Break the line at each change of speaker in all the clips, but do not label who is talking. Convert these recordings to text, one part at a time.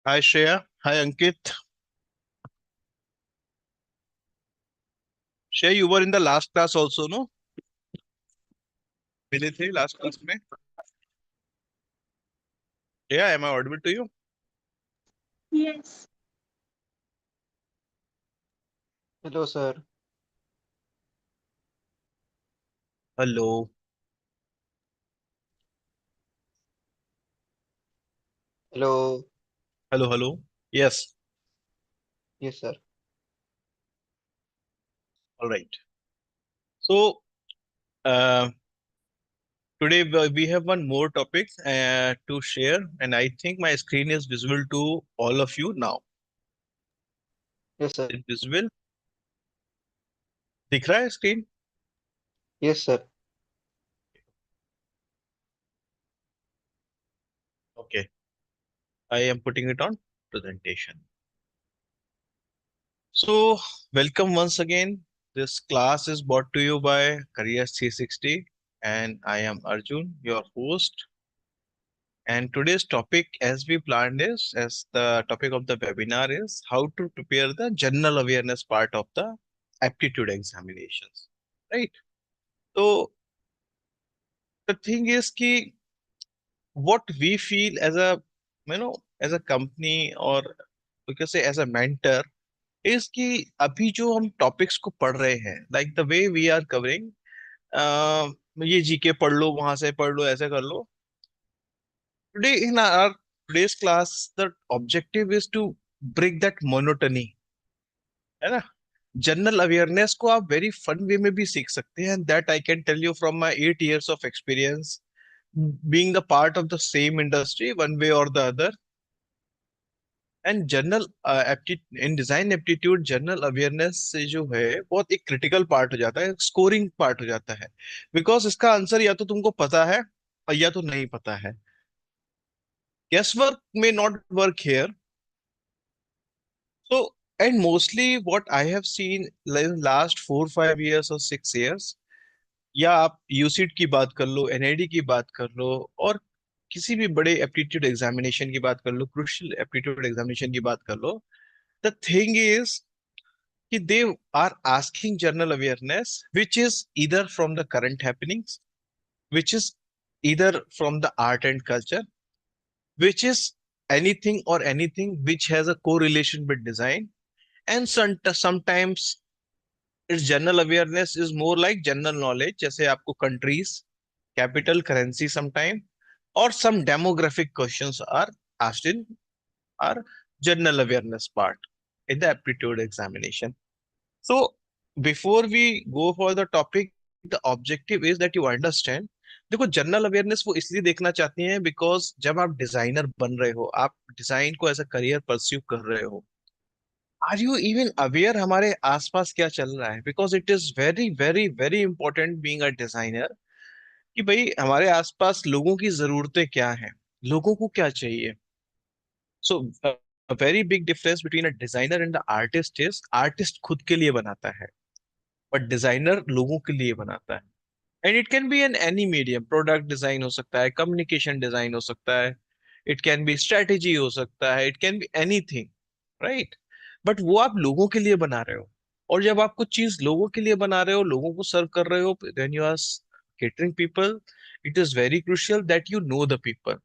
Hi Shreya. Hi Ankit. Shreya, you were in the last class also, no? मिले थे last class में. Yeah, am I audible to you?
Yes.
Hello, sir.
Hello.
Hello.
Hello, hello. Yes.
Yes, sir.
All right. So, uh, today we have one more topic to share, and I think my screen is visible to all of you now.
Yes, sir.
Is it visible? दिख रहा है screen?
Yes, sir.
Okay. I am putting it on presentation. So, welcome once again. This class is brought to you by Career 360, and I am Arjun, your host. And today's topic, as we planned, is as the topic of the webinar is how to prepare the general awareness part of the aptitude examinations. Right. So, the thing is, ki, what we feel as a as a company or we can say as a mentor is कि अभी जो हम topics को पढ़ रहे हैं like the way we are covering ये GK पढ़ लो वहां से पढ़ लो ऐसे कर लो today in our today's class the objective is to break that monotony है ना जनरल अवेयरनेस को आप वेरी फन वे में भी सीख सकते हैं and that I can tell you from my 8 years of experience being the part of the same industry one way or the other and general in design aptitude general awareness से जो है बहुत एक क्रिटिकल पार्ट हो जाता है scoring part हो जाता है बिकॉज इसका आंसर या तो तुमको पता है और या तो नहीं पता है गेस वर्क में not work here so and mostly what I have seen last 4 5 years और 6 years या आप यूसीड की बात कर लो एनआईडी की बात कर लो और किसी भी बड़े एप्टीट्यूड एग्जामिनेशन की बात कर लो क्रूशियल एप्टीट्यूड एग्जामिनेशन की बात कर लो द थिंग इज कि they are asking general awareness which is either from the current happenings which is either from the art and culture which is anything which has a correlation with design and sometimes its general awareness is more like general knowledge जैसे आपको countries capital currency sometime or some demographic questions are asked in our general awareness part in the aptitude examination. So before we go for the topic, the objective is that you understand. देखो general awareness वो इसलिए देखना चाहती हैं because जब आप designer बन रहे हो आप डिजाइन को एज अ करियर परस्यू कर रहे हो आर यू इवन अवेयर हमारे आसपास क्या चल रहा है because it is very very very important being a designer कि भाई हमारे आसपास लोगों की जरूरतें क्या हैं लोगों को क्या चाहिए सो a very big difference between a designer and the artist is artist खुद के लिए बनाता है बट डिजाइनर लोगों के लिए बनाता है and it can be an any medium product design हो सकता है कम्युनिकेशन डिजाइन हो सकता है इट कैन बी स्ट्रेटेजी हो सकता है it can be anything right but वो आप लोगों के लिए बना रहे हो और जब आप कुछ चीज लोगों के लिए बना रहे हो लोगों को सर्व कर रहे हो then you are catering people it is very crucial that you know the people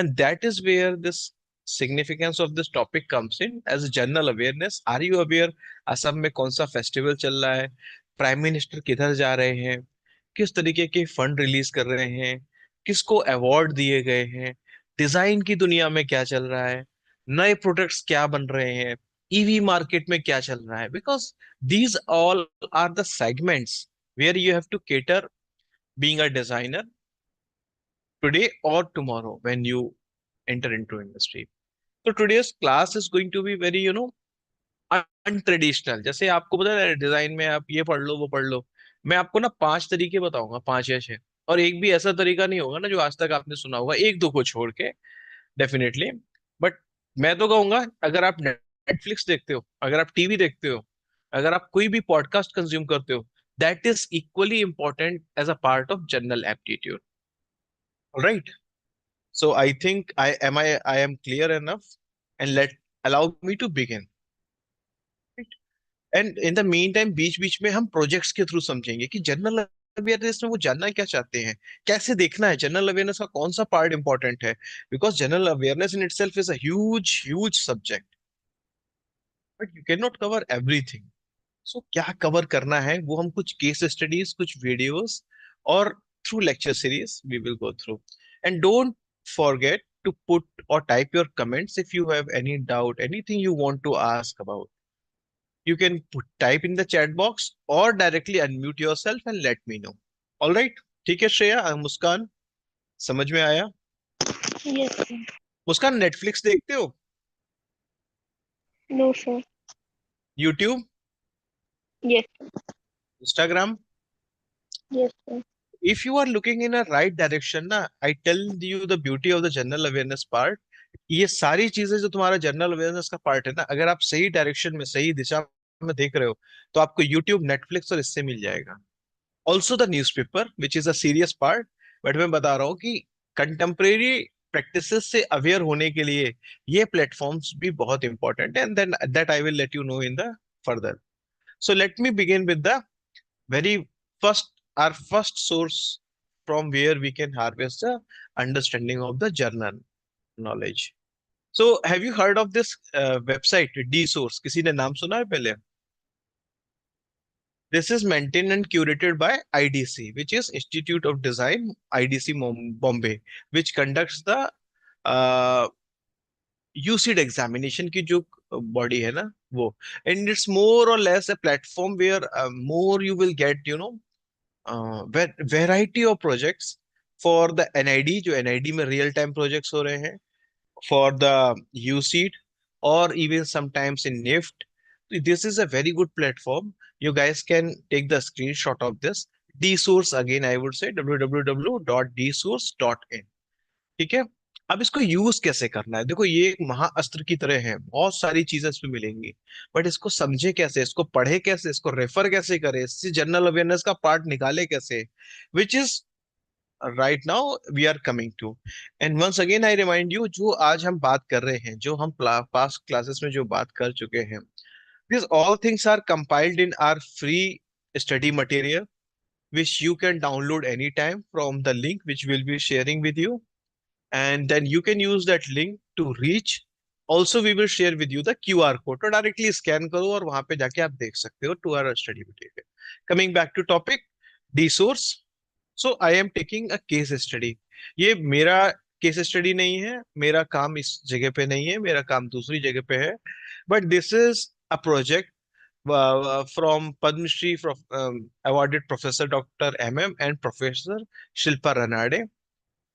and that is where this significance of this topic comes in as a general awareness are you aware Assam में कौन सा festival चल रहा है prime minister किधर जा रहे हैं किस तरीके के फंड रिलीज कर रहे हैं किसको अवार्ड दिए गए हैं डिजाइन की दुनिया में क्या चल रहा है नए प्रोडक्ट्स क्या बन रहे हैं ईवी मार्केट में क्या चल रहा है because these all are the segments where you have to cater being a designer today or tomorrow when you enter into industry. So today's class is going to be very, untraditional जैसे आपको पता है design में आप ये पढ़ लो वो पढ़ लो मैं आपको ना 5 तरीके बताऊंगा 5 या 6 और एक भी ऐसा तरीका नहीं होगा ना जो आज तक आपने सुना होगा एक दो को छोड़ के डेफिनेटली बट मैं तो कहूंगा अगर आप नेटफ्लिक्स देखते हो अगर आप टीवी देखते हो अगर आप कोई भी पॉडकास्ट कंज्यूम करते हो that is equally important as a part of general aptitude right so I think I am clear enough and allow me to begin. And in the mean time बीच बीच में हम प्रोजेक्ट्स के through समझेंगे कि general awareness में वो जानना क्या चाहते हैं, कैसे देखना है, जनरल अवेयरनेस का कौन सा पार्ट इंपॉर्टेंट है, because general awareness in itself is a huge huge subject, but you can not cover everything. So क्या कवर करना है वो हम कुछ केस स्टडीज, कुछ वीडियोस और through lecture series we will go through. And don't forget to put or type your comments if you have any doubt, anything you want to ask about. You can type in the chat box or directly unmute yourself and let me know. All right. ठीक है श्रेया, मुस्कान, समझ में आया?
Yes, sir.
मुस्कान, Netflix देखते हो?
No, sir.
YouTube?
Yes,
Instagram?
yes, sir.
If you are looking in a right direction ना, I tell you the beauty of the general awareness part. ये सारी चीजें जो तुम्हारा जनरल अवेयरनेस का पार्ट है ना, अगर आप सही डायरेक्शन में, सही दिशा में देख रहे हो, तो आपको यूट्यूब, नेटफ्लिक्स और इससे मिल जाएगा. Also the newspaper which is a serious part. But मैं बता रहा हूँ कि कंटेम्प्रेरी प्रैक्टिसेस से अवेयर होने के लिए ये प्लेटफॉर्म्स भी बहुत इंपॉर्टेंट है, and then that I will let you know in the further. So let me begin with the very first, our first source from where we can harvest the understanding of the journal knowledge. So have you heard of this website D source? किसी ने नाम सुना है पहले? This is maintained and curated by IDC, which is Institute of Design, IDC Bombay, which conducts the uh, UCEED examination की जो body है ना वो. And it's more or less a platform where more you will get, you know, variety of projects for the NID, जो NID में real time projects हो रहे हैं, for the UCEED, or even sometimes in NIFT. This is a very good platform. You guys can take the screenshot of this. dsource, again I would say www.dsource.in. ठीक है. अब इसको use कैसे करना है, देखो ये एक महाअस्त्र की तरह है, बहुत सारी चीजें इसमें मिलेंगी, बट इसको समझे कैसे, इसको पढ़े कैसे, इसको रेफर कैसे करें, इससे जनरल अवेयरनेस का पार्ट निकाले कैसे, which is right now we are coming to. And once again I remind you, जो आज हम बात कर रहे हैं, जो हम पास्ट क्लासेस में जो बात कर चुके हैं, this all things are compiled in our free study material which you can download anytime from the link which we'll be sharing with you, and then you can use that link to reach. Also we will share with you the QR code, तो directly scan करो और वहां पे जाके आप देख सकते हो to our study material. Coming back to topic, D source. So I am taking a case study. ये मेरा केस स्टडी नहीं है, मेरा काम इस जगह पे नहीं है, मेरा काम दूसरी जगह पे है, but this is a project from Padma Shri awarded Professor Dr. MM and Professor Shilpa Ranade.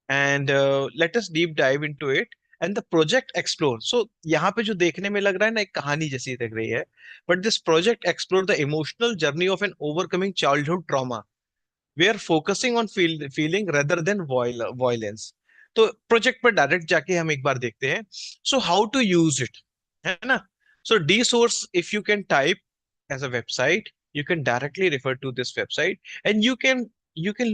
And let us deep dive into it. And the project explore. So यहाँ पे जो देखने में लग रहा है ना, एक कहानी जैसी लग रही है, but this project explore the emotional journey of an overcoming childhood trauma. We are focusing on feeling rather than violence. तो प्रोजेक्ट पर डायरेक्ट जाके हम एक बार देखते हैं. So how to use it, है ना. So the source, if you can type as a website, you can directly refer to this website, and you can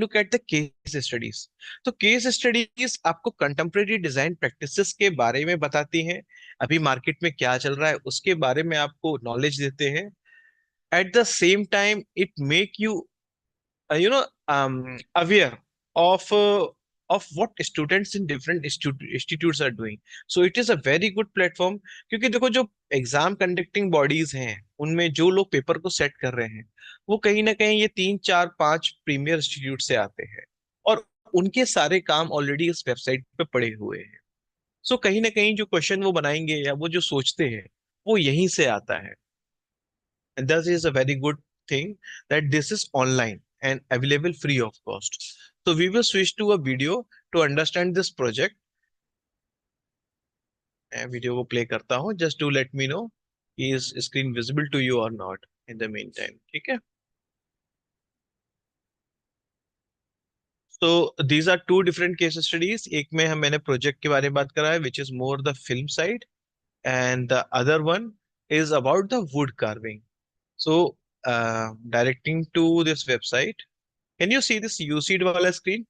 look at the case studies. तो case studies आपको contemporary design practices के बारे में बताती हैं, अभी मार्केट में क्या चल रहा है उसके बारे में आपको नॉलेज देते हैं. At the same time it make you aware of uh, of what students in different institutes are doing. So it is a very good platform. क्योंकि देखो जो एग्जाम कंडक्टिंग बॉडीज हैं, उनमें जो लोग पेपर को सेट कर रहे हैं, वो कहीं ना कहीं ये 3 4 5 प्रीमियर इंस्टीट्यूट से आते हैं, और उनके सारे काम ऑलरेडी इस वेबसाइट पे पड़े हुए हैं. सो कहीं ना कहीं जो क्वेश्चन वो बनाएंगे या वो जो सोचते हैं, वो यहीं से आता है. And that is a very good thing, that this is online and available free of cost. So we will switch to a video to understand this project. मैं वीडियो को प्ले करता हूँ. Just to let me know is screen visible to you or not in the meantime. ठीक है. So these are two different case studies. एक में हम मैंने प्रोजेक्ट के बारे में बात करा है, which is more the film side, and the other one is about the wood carving. So directing to this website. Can you see this UCEED वाला screen?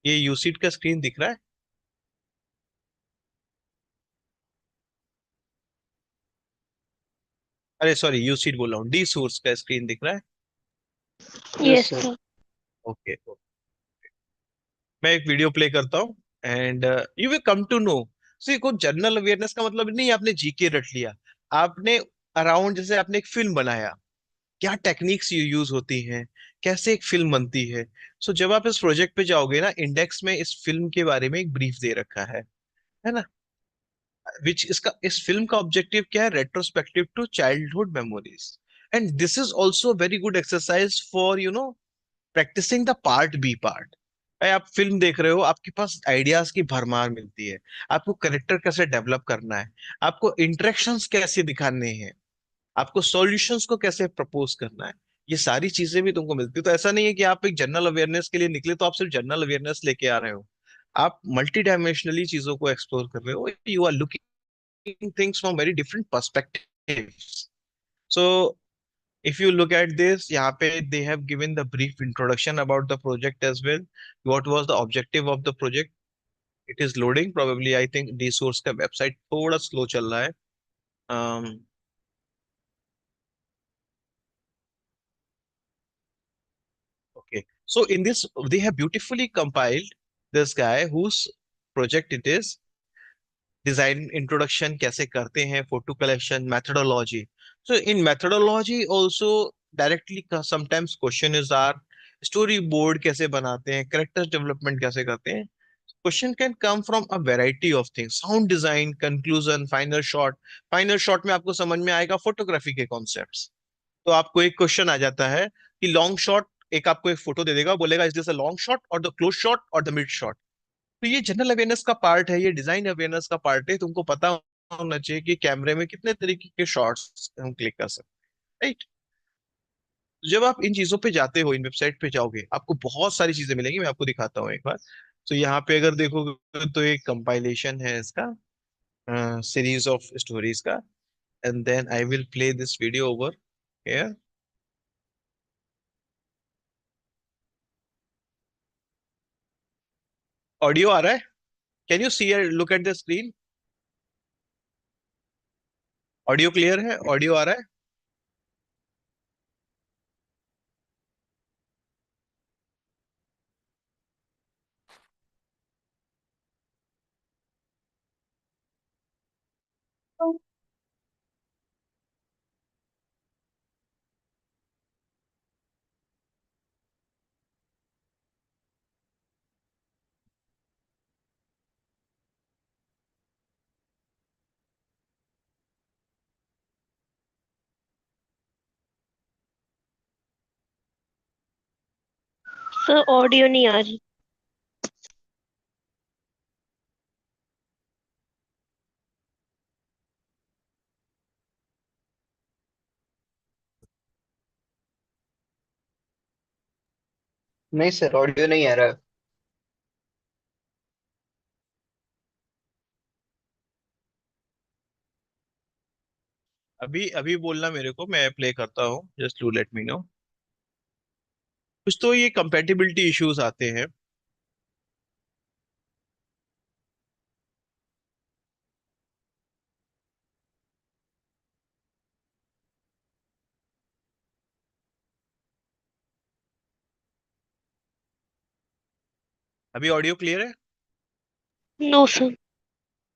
ये यूसीड का स्क्रीन दिख रहा है? अरे सॉरी, यूसीड बोल रहा हूँ, डी सोर्स का स्क्रीन दिख रहा है?
Yes
Yes,
sir.
sir.
Okay, मैं एक वीडियो प्ले करता हूँ and you will come to know. See, कोई जनरल अवेयरनेस का मतलब नहीं आपने जीके रट लिया। आपने अराउंड, जैसे आपने एक फिल्म बनाया, क्या टेक्निक्स यूज होती हैं, कैसे एक फिल्म बनती है। सो जब आप इस प्रोजेक्ट पे जाओगे ना, इंडेक्स में इस फिल्म के बारे में एक ब्रीफ दे रखा है ना? विच इसका, इस फिल्म का ऑब्जेक्टिव क्या है? Retrospective to childhood memories. And this is also very good exercise for practising the part B part. आप फिल्म देख रहे हो, आपके पास आइडियाज की भरमार मिलती है। आपको करेक्टर कैसे डेवलप करना है, आपको इंटरेक्शंस कैसे दिखाने हैं, आपको सॉल्यूशंस को कैसे प्रपोज करना है, ये सारी चीजें भी तुमको मिलती है। तो ऐसा नहीं है कि आप एक जनरल अवेयरनेस के लिए निकले तो आप सिर्फ जनरल अवेयरनेस लेके आ रहे हो। आप मल्टी डायमेंशनली चीजों को एक्सप्लोर कर रहे हो, you are looking things from very different perspectives. So if you look at this, यहाँ पे they have given the brief introduction about the project as well. What was the objective of the project? It is loading. Probably I think resource का website थोड़ा slow चल रहा है. Um, okay. So in this, they have beautifully compiled this guy whose project it is. Design introduction कैसे करते हैं, photo collection, methodology. So in methodology also directly sometimes question is are story board कैसे बनाते हैं, character development कैसे करते हैं। Question can come from a variety of things, sound design, conclusion, final shot. Final shot में आपको समझ में आएगा फोटोग्राफी के कॉन्सेप्ट्स। तो आपको एक क्वेश्चन आ जाता है कि लॉन्ग शॉट, एक आपको एक फोटो दे देगा, बोलेगा is this a long shot और द क्लोज शॉट और द मिड शॉट। तो ये जनरल अवेयरनेस का पार्ट है, ये डिजाइन अवेयरनेस का पार्ट है। तुमको पता होना चाहिए कि कैमरे में कितने तरीके के शॉट्स हम क्लिक कर सकते हैं, राइट? जब आप इन चीजों पे जाते हो, इन वेबसाइट पे जाओगे, आपको बहुत सारी चीजें मिलेंगी। मैं आपको दिखाता हूँ एक बार। तो यहाँ पे अगर देखोगे तो एक कंपाइलेशन है इसका, सीरीज ऑफ स्टोरीज का। And then I will play this video over here. Audio आ रहा है? Can you see, look at the screen? Audio clear है? ऑडियो आ रहा है?
Sir, audio नहीं आ रही.
नहीं सर, ऑडियो नहीं आ रहा।
अभी अभी बोलना मेरे को, मैं प्ले करता हूँ, just to let me know. कुछ तो ये कंपेटिबिलिटी इश्यूज आते हैं। अभी ऑडियो क्लियर है?
No, sir.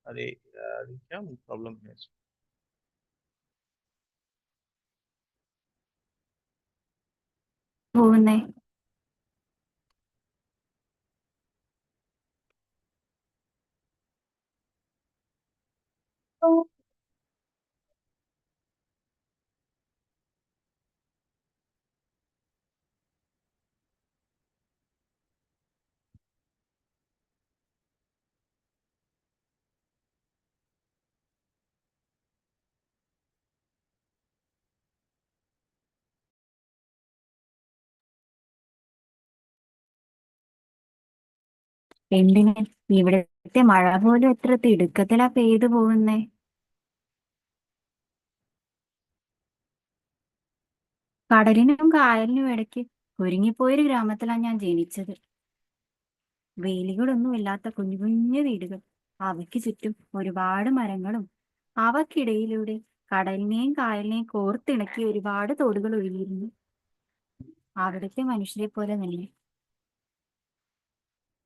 अरे यार, क्या प्रॉब्लम है?
പോകുന്നേ എന്തിന് ഇവിടുത്തെ മഴ പോലും എത്ര തിടുക്കത്തിലാ പെയ്തു പോകുന്നേ. കടലിനും കായലിനും ഇടയ്ക്ക് ഒരുങ്ങിപ്പോയൊരു ഗ്രാമത്തിലാണ് ഞാൻ ജനിച്ചത്. വേലികളൊന്നും ഇല്ലാത്ത കുഞ്ഞു കുഞ്ഞു വീടുകൾ, അവയ്ക്ക് ചുറ്റും ഒരുപാട് മരങ്ങളും, അവക്കിടയിലൂടെ കടലിനെയും കായലിനെയും കോർത്തിണക്കി ഒരുപാട് തോടുകൾ ഒഴുകിയിരുന്നു. അവിടുത്തെ മനുഷ്യരെ പോലെ തന്നെ.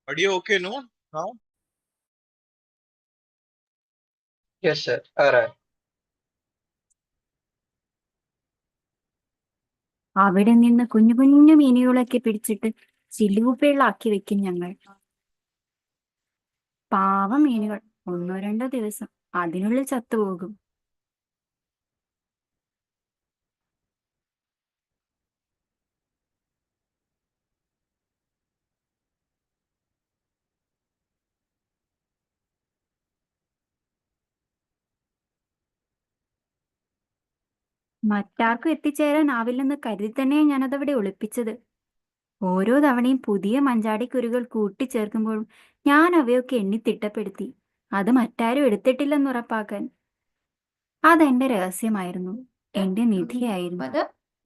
Are you okay, no? Now?
Yes sir आ रहा है.
അവിടെ നിന്ന് കുഞ്ഞു കുഞ്ഞു മീനുകളൊക്കെ പിടിച്ചിട്ട് ചില്ലുകുപ്പികളിലാക്കി വെക്കും ഞങ്ങൾ. പാവം മീനുകൾ 1-2 ദിവസം അതിനുള്ളിൽ ചത്തുപോകും. മറ്റാർക്കും എത്തിച്ചേരാനാവില്ലെന്ന് കരുതി തന്നെ ഞാനതവിടെ ഒളിപ്പിച്ചത്. ഓരോ തവണയും പുതിയ മഞ്ചാടിക്കുരുകൾ കൂട്ടിച്ചേർക്കുമ്പോഴും ഞാൻ അവയൊക്കെ എണ്ണി തിട്ടപ്പെടുത്തി, അത് മറ്റാരും എടുത്തിട്ടില്ലെന്ന് ഉറപ്പാക്കാൻ. അതെന്റെ രഹസ്യമായിരുന്നു, എന്റെ നിധിയായിരുന്നു.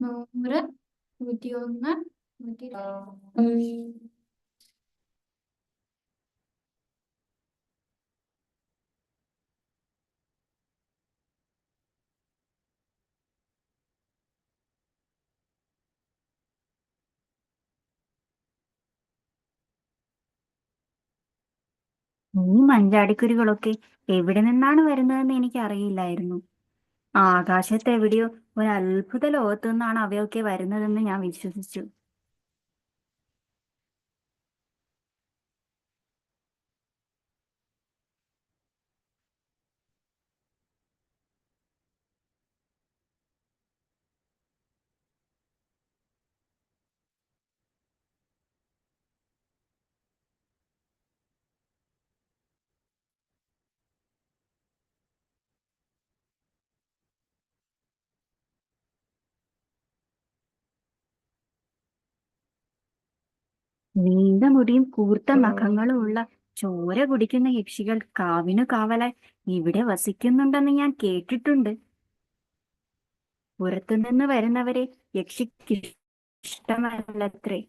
100, 101, 102.
ഈ മഞ്ചാടിക്കുരുകളൊക്കെ എവിടെ നിന്നാണ് വരുന്നതെന്ന് എനിക്ക് അറിയില്ലായിരുന്നു. ആകാശത്ത് എവിടെയോ ഒരു അത്ഭുത ലോകത്തു നിന്നാണ് അവയൊക്കെ വരുന്നതെന്ന് ഞാൻ വിശ്വസിച്ചു. നീണ്ട മുടിയും കൂർത്ത നഖങ്ങളുമുള്ള ചോര കുടിക്കുന്ന യക്ഷികൾ കാവിനു കാവലായി ഇവിടെ വസിക്കുന്നുണ്ടെന്ന് ഞാൻ കേട്ടിട്ടുണ്ട്. പുറത്തുനിന്ന് വരുന്നവരെ യക്ഷിക്ക് ഇഷ്ടമല്ലത്രേ.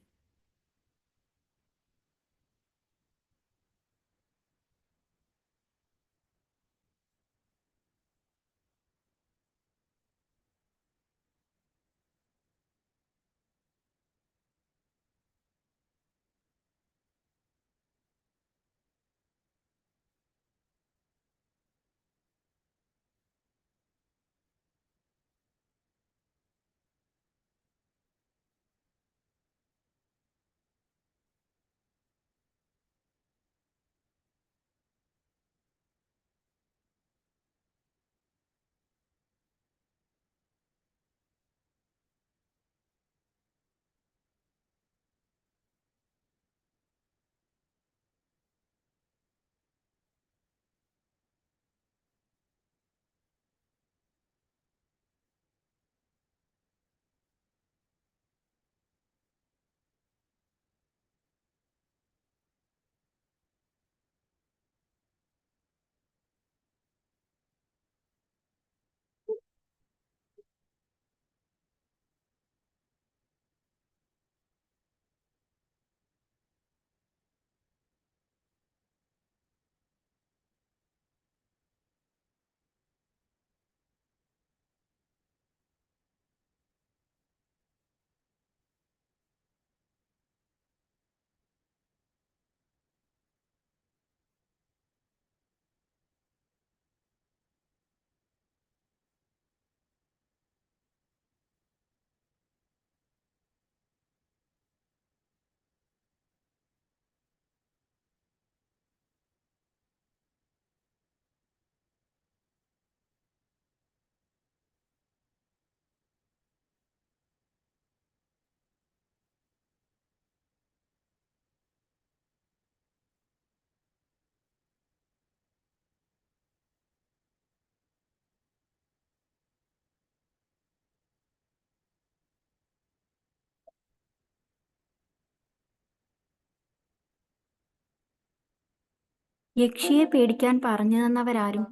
യക്ഷിയെ പേടിക്കാൻ പറഞ്ഞു തന്നവരാരും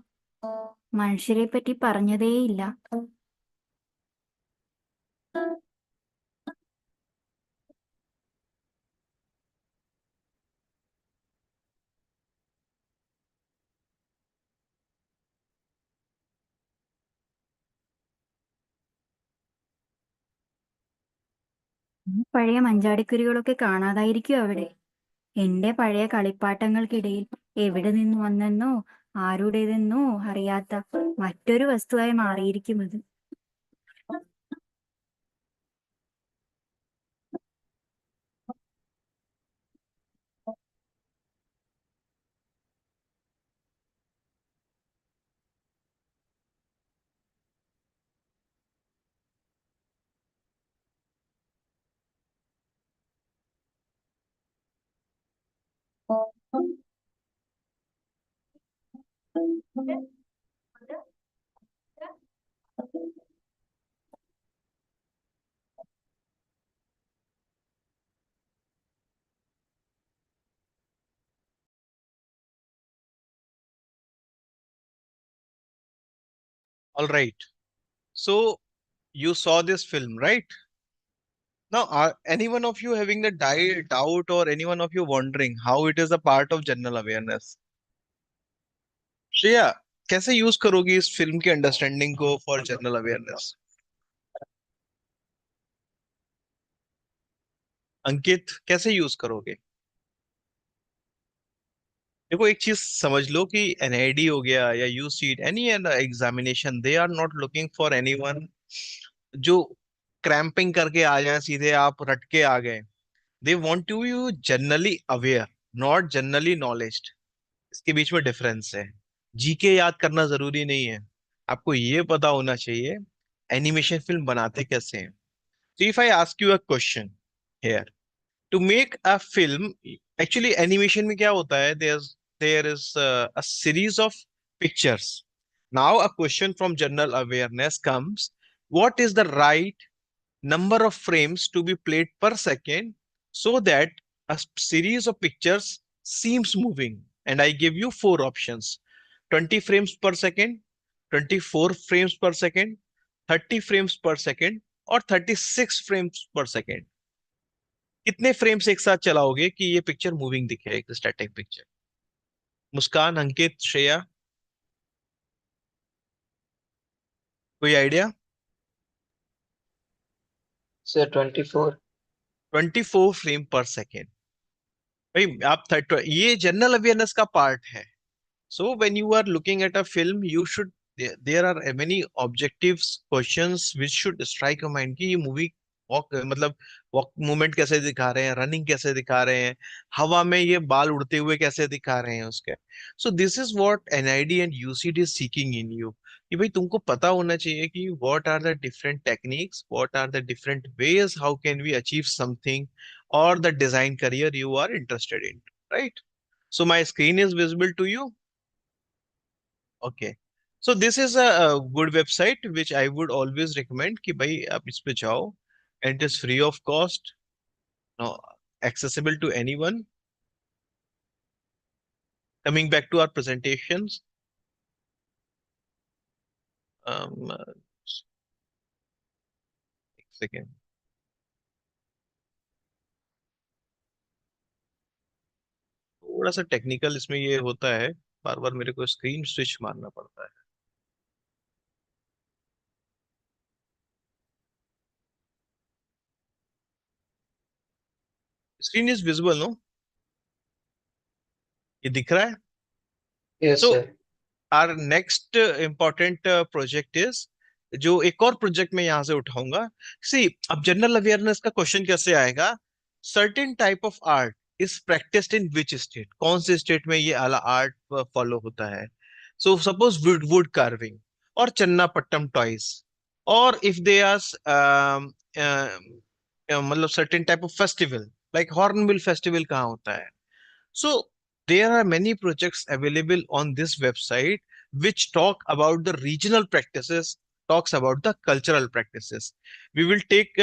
മനുഷ്യരെ പറ്റി പറഞ്ഞതേയില്ല. പഴയ മഞ്ചാടിക്കുരുകളൊക്കെ കാണാതായിരിക്കും അവിടെ. എന്റെ പഴയ കളിപ്പാട്ടങ്ങൾക്കിടയിൽ എവിടെ നിന്ന് വന്നെന്നോ ആരുടേതെന്നോ അറിയാത്ത മറ്റൊരു വസ്തുവായി മാറിയിരിക്കും അത്.
All right. So you saw this film, right? Now, are any one of you having the doubt or any one of you wondering how it is a part of general awareness? Shreya, कैसे use करोगी इस film की understanding को for general awareness? अंकित, कैसे use करोगे? देखो, एक चीज समझ लो कि एनआईडी हो गया या UCEED any examination, they are not looking for anyone जो क्रैम्पिंग करके आ जाए सीधे आप रट के आ गए. They want to you generally aware, not generally knowledged. इसके बीच में डिफरेंस है. जीके याद करना जरूरी नहीं है. आपको ये पता होना चाहिए एनिमेशन फिल्म बनाते कैसे हैं. So if I ask you a question here, to make a film, actually animation में क्या होता है? There is a series of pictures. Now a question from general awareness comes: what is the right number of frames to be played per second so that a series of pictures seems moving? And I give you four options: 20 frames per second, 24 frames per second, 30 frames per second, और 36 frames per second. कितने frames एक साथ चलाओगे कि ये picture moving दिखे, एक static picture? मुस्कान, अंकित, श्रेया, कोई आइडिया?
Sir, 24.
24 फ्रेम पर सेकेंड. भाई आप ये जनरल अवेयरनेस का पार्ट है. So when you are looking at a film, you should there are many objectives questions which should strike your mind कि ये मूवी वॉक मतलब वॉक मूवमेंट कैसे दिखा रहे हैं, रनिंग कैसे दिखा रहे हैं, हवा में ये बाल उड़ते हुए कैसे दिखा रहे हैं उसके. So this is what NID and UCD is seeking in you, कि भाई तुमको पता होना चाहिए कि what are the different techniques, what are the different ways, how can we achieve something और the design career you are interested in, right? So my screen is visible to you. Okay. So this is a good website which I would always recommend कि भाई आप इस पे जाओ, and it is free of cost, no, accessible to anyone. Coming back to our presentations, um, एक second. थोड़ा सा technical इसमें ये होता है, बार बार मेरे को स्क्रीन स्विच मारना पड़ता है. Screen is visible, no? ये दिख रहा है?
Yes,
So
sir.
Our next important project is, जो एक और प्रोजेक्ट मैं यहां से उठाऊंगा. सी, अब जनरल अवेयरनेस का क्वेश्चन कैसे आएगा? Certain type of art is practised in which state, कौन से स्टेट में ये वाला आर्ट फॉलो होता है? So suppose would wood carving और चन्नापट्टम टॉयज, और इफ दे आर मतलब certain type of festival like hornbill festival कहाँ होता है? So there are many projects available on this website which talk about the regional practices, talks about the cultural practices. We will take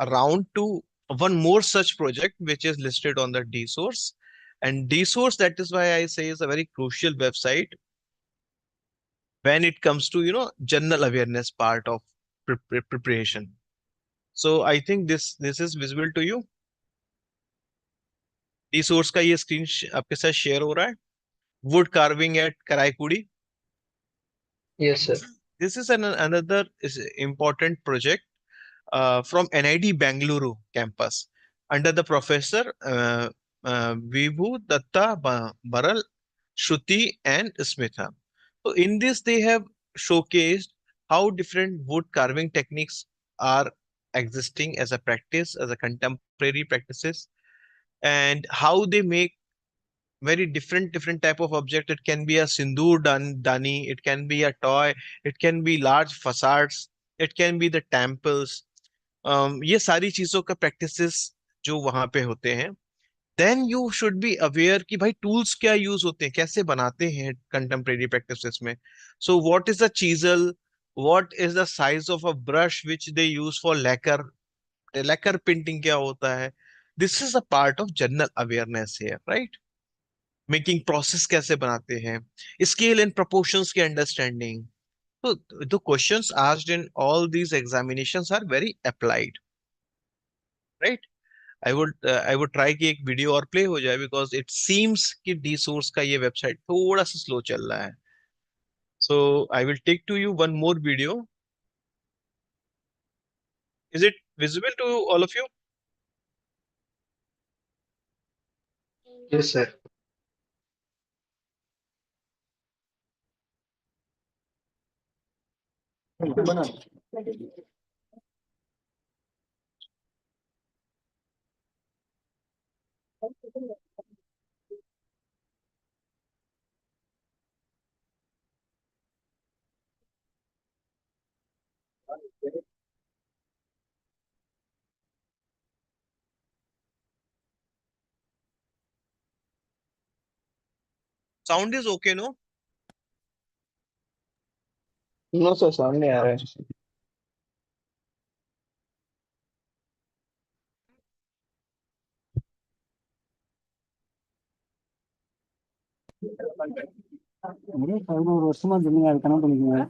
around to one more such project which is listed on the DSource. And DSource, that is why I say, is a very crucial website when it comes to, general awareness part of preparation. So I think this is visible to you. DSource का ये screen आपके साथ share हो रहा है. Wood carving at Karaikudi.
Yes, sir.
This is another is important project from NID Bangalore campus under the professor Vibhu Datta Baral, Shruti, and Smitha. So in this, they have showcased how different wood carving techniques are existing as a practice, as a contemporary practices, and how they make very different type of object. It can be a sindoor dani, it can be a toy, it can be large facades, it can be the temples. ये सारी चीजों का practices जो वहां पे होते हैं, then you should be aware कि भाई टूल्स क्या यूज होते हैं, कैसे बनाते हैं कंटेम्प्रेरी प्रैक्टिसेस में. So what is the chisel, what is the size of a brush which they use for lacquer, lacquer painting क्या होता है. This is a part of general awareness here, right. Making process कैसे बनाते हैं, scale and proportions की understanding. So the questions asked in all these examinations are very applied, right? I would try कि एक video और play हो जाए because it seems कि डी सोर्स का ये वेबसाइट थोड़ा सा स्लो चल रहा है. So I will take to you one more video. Is it visible to all of you?
Yes, sir.
Sound is okay, no?
No sir, सामने आ रहा है.
ஒரு வருஷமா ஜிம்மிங் இருக்கணும் பண்ணிக்கோங்க.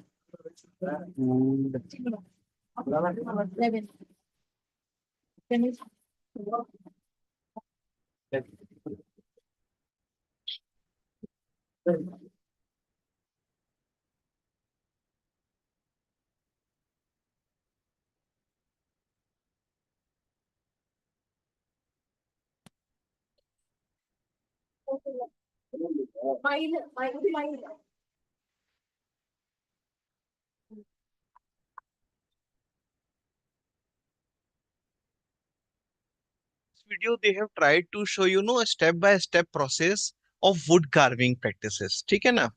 Video they have tried to show a step by step process of wood carving practices. ठीक है ना?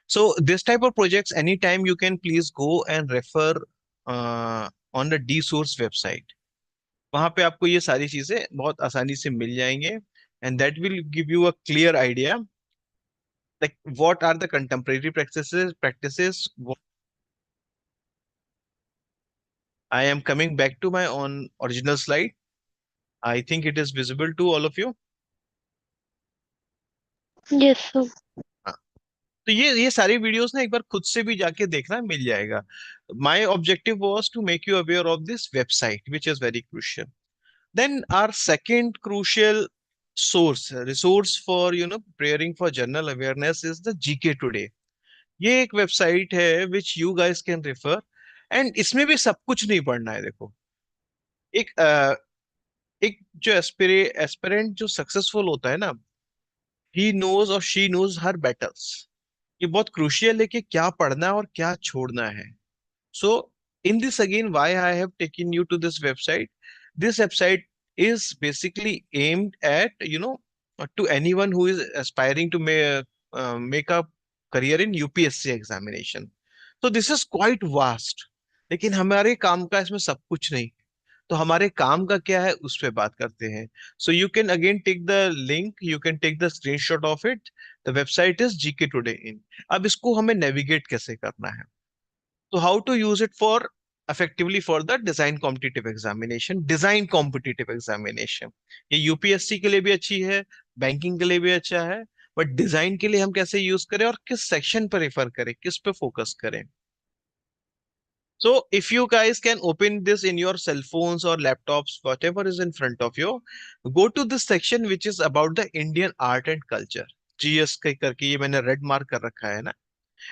So this type of projects anytime you can please go and refer on the D source website. वहां पे आपको ये सारी चीजें बहुत आसानी से मिल जाएंगे, and that will give you a clear idea like what are the contemporary practices. I am coming back to my own original slide. I think it is visible to all of you.
Yes, sir.
हाँ, तो ये सारी videos ना एक बार खुद से भी जाके देखना, मिल जाएगा. My objective was to make you aware of this website which is very crucial. Then our second crucial resource for preparing for general awareness is the GK Today. ये एक वेबसाइट है which you guys can refer. And इसमें भी सब कुछ नहीं पढ़ना है. देखो, एक एक जो एस्पिरेंट जो सक्सेसफुल होता है ना, ही नोज और शी नोज हर बैटल्स. ये बहुत क्रूशियल है कि क्या पढ़ना है और क्या छोड़ना है. So, in this again, why I have taken you to this website? This website is basically aimed at, to anyone who is aspiring to make a career in UPSC examination. So this is quite vast. लेकिन हमारे काम का इसमें सब कुछ नहीं. तो हमारे काम का क्या है उस पे बात करते हैं. So you can again take the link, you can take the screenshot of it. The website is GK today in. अब इसको हमें नेविगेट कैसे करना है. So how to use it for effectively for the design competitive examination. ये UPSC के लिए भी अच्छी है, बैंकिंग के लिए भी अच्छा है, बट डिजाइन के लिए हम कैसे यूज करें और किस सेक्शन पर रेफर करें, किस पे फोकस करें. So if you guys can open this in your cell phones or laptops, whatever is in front of you, go to this section which is about the Indian art and culture. GS के करके ये मैंने red mark कर रखा है ना.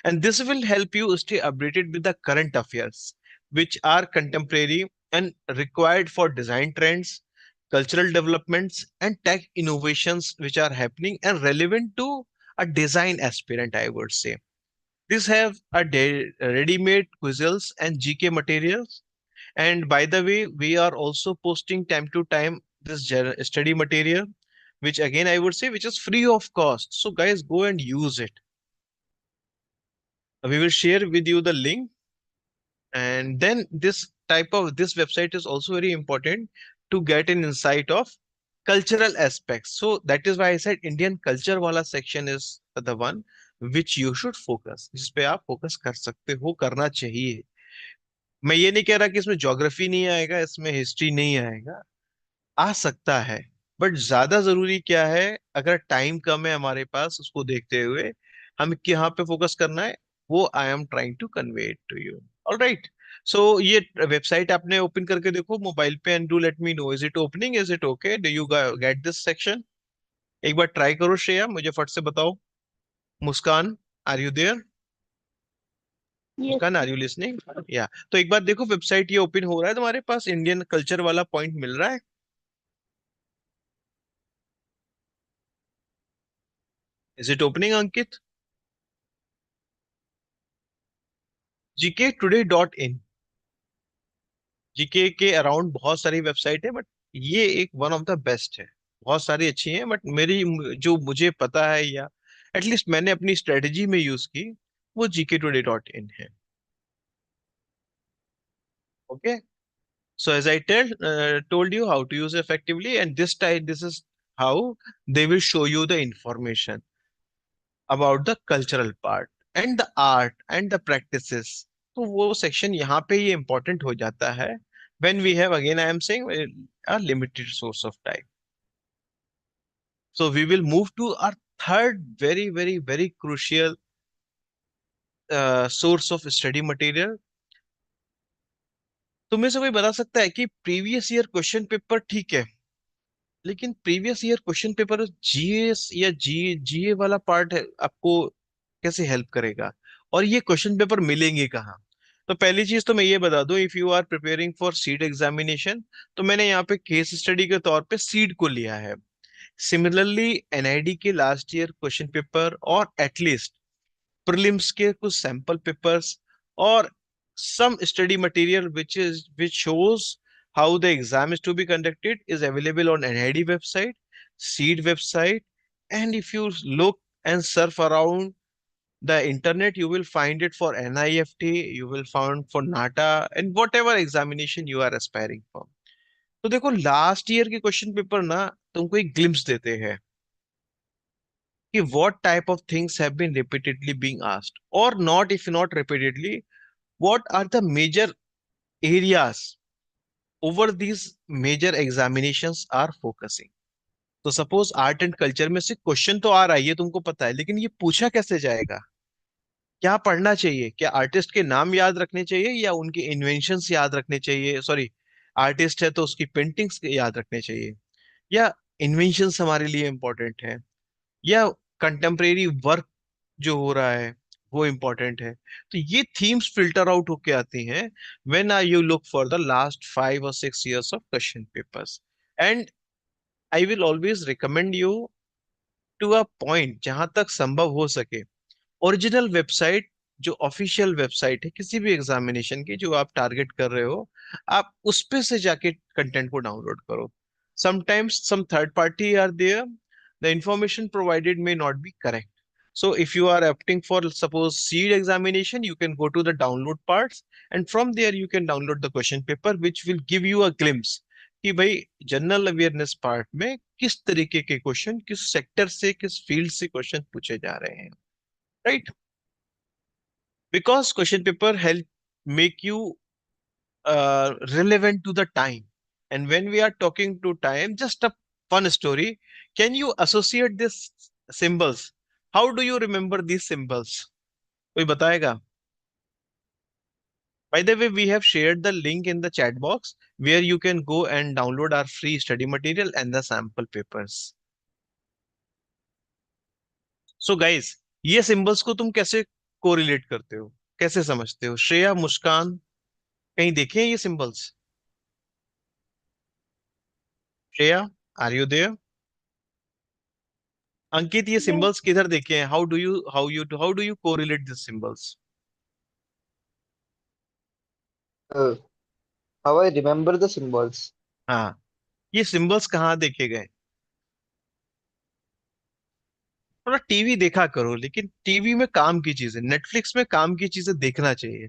And this will help you stay updated with the current affairs which are contemporary and required for design trends, cultural developments, and tech innovations which are happening and relevant to a design aspirant, I would say. These have a ready-made quizzes and GK materials. And by the way, we are also posting time to time this study material, which again I would say which is free of cost. So guys, go and use it. We will share with you the link. And then this website is also very important to get an insight of cultural aspects. So that is why I said Indian culture wala section is the one which you should focus, जिस पे आप focus कर सकते हो, करना चाहिए. मैं ये नहीं कह रहा कि इसमें ज्योग्राफी नहीं आएगा, इसमें हिस्ट्री नहीं आएगा, आ सकता है. बट ज्यादा जरूरी क्या है, अगर टाइम कम है हमारे पास, उसको देखते हुए हमें यहाँ पे फोकस करना है, वो I am trying to convey to you. Alright. So ये वेबसाइट आपने ओपन करके देखो मोबाइल पे and do let me know, is it opening, is it okay, do you get this section? एक बार ट्राई करो श्रेया, मुझे फट से बताओ. Muskaan, are you there?
Yes,
Muskaan,
sir.
Are you listening? या तो एक बार देखो वेबसाइट ये ओपन हो रहा है तुम्हारे पास, इंडियन कल्चर वाला पॉइंट मिल रहा है? Is it opening Ankit? gktoday.in. GK के अराउंड बहुत सारी वेबसाइट है, बट ये एक वन ऑफ द बेस्ट है. बहुत सारी अच्छी हैं, बट मेरी जो मुझे पता है, या एटलीस्ट मैंने अपनी स्ट्रेटेजी में यूज की, वो gktoday.in है. Okay. So as I told you how to use effectively, and this is how they will show you the information about the cultural part and the art and the practices. तो वो section यहाँ पे ये important हो जाता है when we have, again I am saying, a limited source of time. So we will move to our third very crucial source of study material. तुम्हें से कोई बता सकता है कि प्रीवियस ईयर क्वेश्चन पेपर ठीक है, लेकिन previous year question paper GS या जीए वाला पार्ट है, आपको कैसे हेल्प करेगा, और ये क्वेश्चन पेपर मिलेंगे कहाँ? तो पहली चीज तो मैं ये बता दूं, if you are preparing for CEED examination, तो मैंने यहाँ पे केस स्टडी के तौर पे सीड को लिया है. सिमिलरली एनआईडी के लास्ट ईयर क्वेश्चन पेपर और एटलीस्ट प्रीलिम्स के कुछ सैंपल पेपर्स और some study material which shows how the exam is to be conducted is available on NID website, SEED website, and if you look and surf around the internet, you will find it for NIFT, you will find for NATA and whatever examination you are aspiring for. तो देखो last year के question paper ना तुमको एक glimpse देते हैं कि what type of things have been repeatedly being asked or not. If not repeatedly, what are the major areas over these major examinations are focusing. तो सपोज आर्ट एंड कल्चर में से question तो आ रहा है, ये तुमको पता है, लेकिन ये पूछा कैसे जाएगा, क्या पढ़ना चाहिए, क्या आर्टिस्ट के नाम याद रखने चाहिए या उनके इन्वेंशंस याद रखने चाहिए, सॉरी आर्टिस्ट है तो उसकी पेंटिंग्स याद रखने चाहिए, या इन्वेंशंस हमारे लिए इंपॉर्टेंट है, या कंटेम्प्रेरी वर्क जो हो रहा है वो इम्पोर्टेंट है. तो ये थीम्स फिल्टर आउट होके आती हैं when are you look for the last 5 or 6 years of question papers. And I will always recommend you to a point, जहां तक संभव हो सके, ओरिजिनल वेबसाइट, जो ऑफिशियल वेबसाइट है किसी भी एग्जामिनेशन की जो आप टारगेट कर रहे हो, आप उस पे से जाके कंटेंट को डाउनलोड करो. Sometimes some third party are there, the information provided may not be correct. So if you are opting for suppose seed examination, you can go to the download parts, and from there you can download the question paper which will give you a glimpse कि भाई general awareness part में किस तरीके के question, किस sector से, किस field से क्वेश्चन पूछे जा रहे हैं. Right. Because question paper help make you relevant to the time. And when we are talking to time, just a fun story, can you associate these symbols? How do you remember these symbols? कोई बताएगा? By the way, we have shared the link in the chat box where you can go and download our free study material and the sample papers. So guys, ये symbols को तुम कैसे correlate करते हो, कैसे समझते हो? श्रेया, मुस्कान, कहीं देखे हैं ये symbols? Shreya, are you there? Ankit, ये
Yes.
सिंबल्स किधर देखे हैं? How do you correlate this symbols?
Uh, how I remember the symbols.
हाँ, ये सिंबल्स कहाँ देखे गए? थोड़ा टीवी देखा करो, लेकिन टीवी में काम की चीजें, नेटफ्लिक्स में काम की चीजें देखना चाहिए।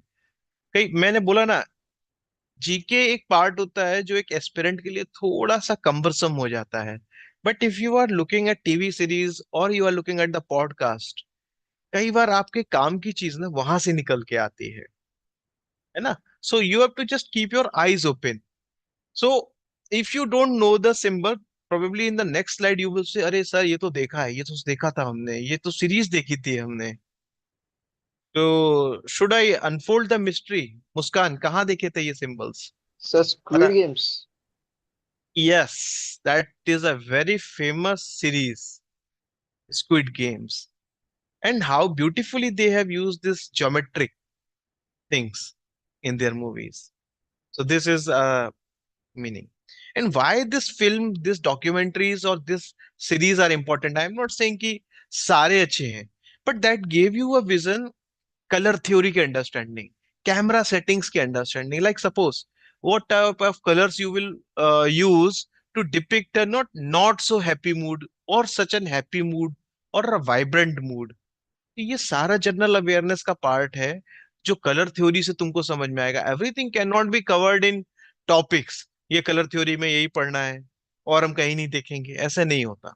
कहीं मैंने बोला ना, जीके एक पार्ट होता है जो एक एस्पिरेंट के लिए थोड़ा सा कम्बरसम हो जाता है। But if you are looking at TV series और you are looking at the podcast, कई बार आपके काम की चीज ना वहां से निकल के आती है ना? So you have to just keep your eyes open. So if you don't know the symbol, probably in the next slide you will say, अरे सर ये तो देखा है, ये तो देखा था हमने, ये तो सीरीज देखी थी हमने। तो should I unfold the mystery? Muskaan, कहाँ देखे थे ये symbols?
So Squid Games.
Yes, that is a very famous series, Squid Games. And how beautifully they have used this geometric things in their movies. So this is a meaning. And why this film, this documentaries or this series are important? I'm not saying कि सारे अच्छे हैं, but that gave you a vision, color theory के understanding, camera settings के understanding. Like suppose what type of colors you will use to depict a not so happy mood or such an happy mood or a vibrant mood. ये सारा general awareness का part है, जो colour theory से तुमको समझ में आएगा। Everything can not be covered in topics, ये कलर थ्योरी में यही पढ़ना है और हम कहीं नहीं देखेंगे, ऐसा नहीं होता।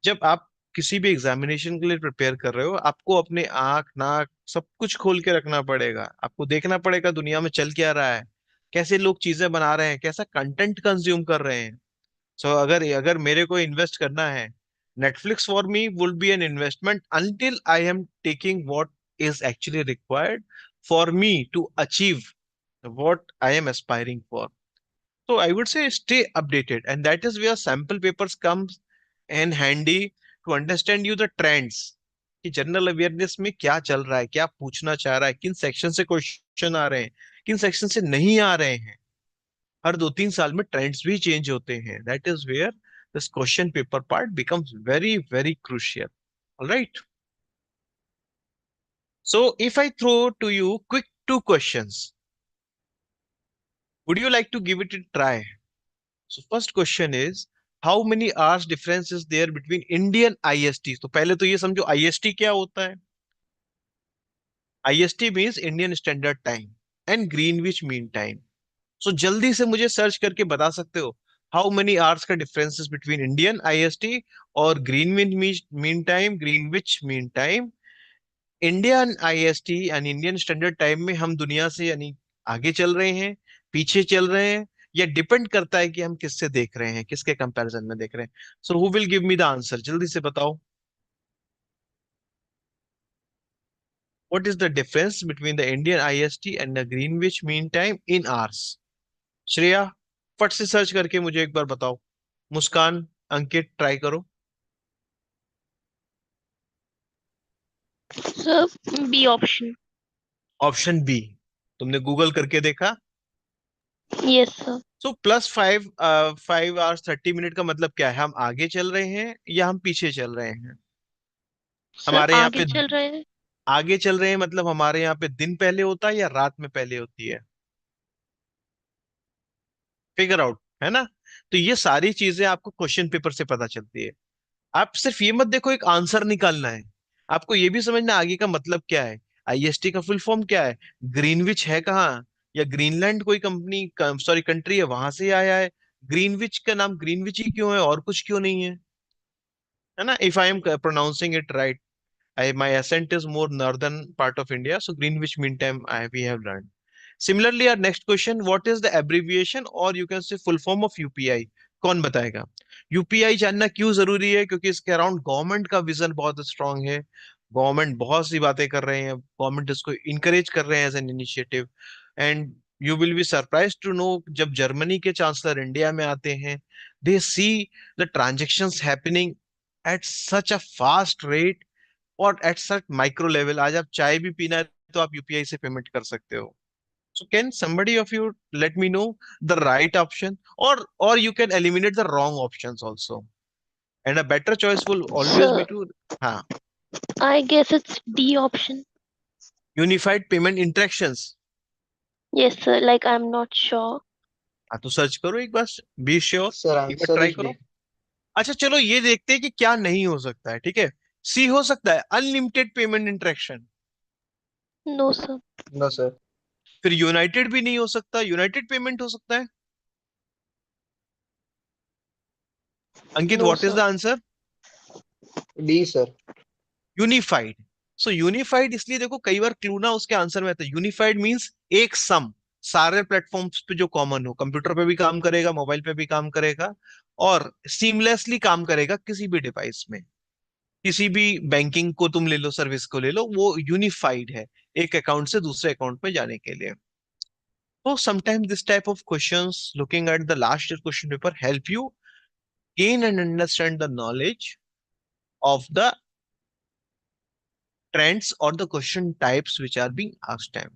जब आप किसी भी एग्जामिनेशन के लिए प्रिपेयर कर रहे हो, आपको अपने आंख नाक सब कुछ खोल के रखना पड़ेगा। आपको देखना पड़ेगा दुनिया में चल क्या रहा है, कैसे लोग चीजें बना रहे हैं, कैसा कंटेंट कंज्यूम कर रहे हैं। सो अगर अगर मेरे को इन्वेस्ट करना है, Netflix for me would be an investment until I am taking what is actually required for me to achieve what I am aspiring for. So I would say stay updated, and that is where sample papers comes in handy to understand you the trends कि general awareness में क्या चल रहा है, क्या पूछना चाह रहा है, किन सेक्शन से क्वेश्चन आ रहे हैं, किन सेक्शन से नहीं आ रहे हैं। हर 2-3 साल में ट्रेंड्स भी चेंज होते हैं। That is where this question paper part becomes very very crucial. Alright, so if I throw to you quick 2 questions, would you like to give it a try? So first question is, how many hours difference is there between Indian IST? तो पहले तो ये समझो IST क्या होता है। IST means Indian Standard Time and Greenwich Mean Time. So जल्दी से मुझे सर्च करके बता सकते हो हाउ मेनी आवर्स का difference is between Indian IST और Greenwich mean time, Greenwich mean time. Indian IST यानी इंडियन स्टैंडर्ड टाइम में हम दुनिया से यानी आगे चल रहे हैं, पीछे चल रहे हैं, या डिपेंड करता है कि हम किससे देख रहे हैं, किसके कंपैरिजन में देख रहे हैं। So who will give me the answer? जल्दी से बताओ, what is the difference between the Indian IST and the Greenwich mean time in hours? Shreya, फट से सर्च करके मुझे एक बार बताओ। मुस्कान, अंकित, ट्राई करो।
Sir, B option.
Option B, तुमने गूगल करके देखा?
Yes, sir.
सो +5, 5 hours 30 minute का मतलब क्या है? हम आगे चल रहे हैं या हम पीछे चल रहे हैं?
सर
हमारे यहाँ
आगे
पे
चल रहे हैं।
आगे चल रहे हैं मतलब हमारे यहाँ पे दिन पहले होता है या रात में पहले होती है? फिगर आउट, है ना? तो ये सारी चीजें आपको क्वेश्चन पेपर से पता चलती है। आप सिर्फ ये मत देखो एक आंसर निकालना है, आपको ये भी समझना आगे का मतलब क्या है। IST का फुल फॉर्म क्या है, ग्रीनविच है कहाँ, या ग्रीनलैंड कोई कंपनी, सॉरी कंट्री है, वहां से आया है। ग्रीनविच का नाम ग्रीनविच ही क्यों है और कुछ क्यों नहीं है ना? If I am pronouncing it right, my accent is more northern part of India, so Greenwich Mean Time we have learned. Similarly, our next question, what is the abbreviation or you can say full form of UPI? कौन बताएगा? UPI जानना क्यों जरूरी है? क्योंकि इसके around government का vision बहुत स्ट्रांग है। गवर्नमेंट बहुत सी बातें कर रहे हैं, गवर्नमेंट इसको इनकरेज कर रहे हैं as an initiative. And you will be surprise to know, जब जर्मनी के चांसलर इंडिया में आते हैं, they see the transactions happening at such a fast rate और एट सच माइक्रो लेवल। आज आप चाय भी पीना है तो आप UPI से पेमेंट कर सकते हो। So can somebody of you let me know the right option, or you can eliminate the wrong options also. And a better choice will always be
Sir,
to हाँ,
I guess it's D option.
unified payment interactions.
Yes, sir. Like I'm not sure.
हाँ तो search करो एक बार, be sure,
Sir,
एक बार
answer
try
is
करो.
D.
अच्छा चलो ये देखते हैं कि क्या नहीं हो सकता है. ठीक है, सी हो सकता है unlimited payment interaction.
No, sir.
No, sir.
फिर यूनाइटेड भी नहीं हो सकता, यूनाइटेड पेमेंट हो सकता है. अंकित
No,
what is the
sir.
Answer?
D, sir.
Unified. So unified इसलिए देखो कई बार क्लू ना उसके आंसर में आता है. यूनिफाइड मींस एक सम, सारे प्लेटफॉर्म्स पे जो कॉमन हो, कंप्यूटर पे भी काम करेगा, मोबाइल पे भी काम करेगा, और सीमलेसली काम करेगा किसी भी डिवाइस में. किसी भी बैंकिंग को तुम ले लो, सर्विस को ले लो, वो यूनिफाइड है एक अकाउंट से दूसरे अकाउंट में जाने के लिए. तो sometimes this type of questions looking at the last year question paper help you gain and understand the knowledge of the trends or the question types which are being asked them.